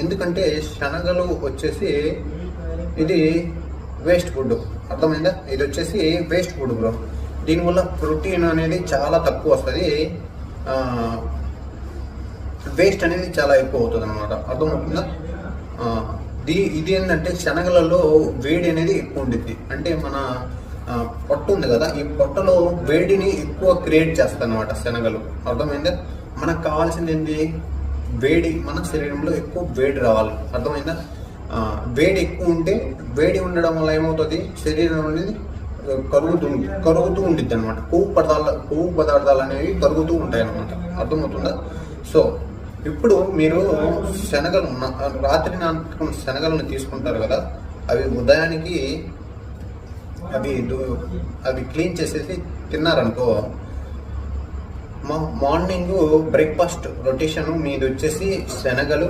ఎందుకంటే శనగలు వచ్చేసి ఇది వేస్ట్ ఫుడ్, అర్థమైందా? ఇది వచ్చేసి వేస్ట్ ఫుడ్ బ్రో. దీనివల్ల ప్రోటీన్ అనేది చాలా తక్కువ వస్తుంది, వేస్ట్ అనేది చాలా ఎక్కువ అవుతుంది అనమాట, అర్థమవుతుందా? ఇది ఏంటంటే శనగలలో వేడి అనేది ఎక్కువ ఉండిద్ది. అంటే మన పొట్టు ఉంది కదా, ఈ పొట్టలో వేడిని ఎక్కువ క్రియేట్ చేస్తాయి అనమాట శనగలు, అర్థమైందా? మనకు కావాల్సింది ఏంటి? వేడి. మన శరీరంలో ఎక్కువ వేడి రావాలి, అర్థమైందా? వేడి ఎక్కువ ఉంటే, వేడి ఉండడం వల్ల ఏమవుతుంది, శరీరం అనేది కరుగుతూ ఉండిద్ది అనమాట. కొవ్వు పదార్థాలు అనేవి కరుగుతూ ఉంటాయి అనమాట, అర్థమవుతుందా? సో ఇప్పుడు మీరు శనగలు రాత్రి నాటుకున్న శనగలను తీసుకుంటారు కదా, అవి ఉదయానికి అవి క్లీన్ చేసేసి తిన్నారనుకో, మార్నింగ్ బ్రేక్ఫాస్ట్ రొటేషన్ మీది వచ్చేసి శనగలు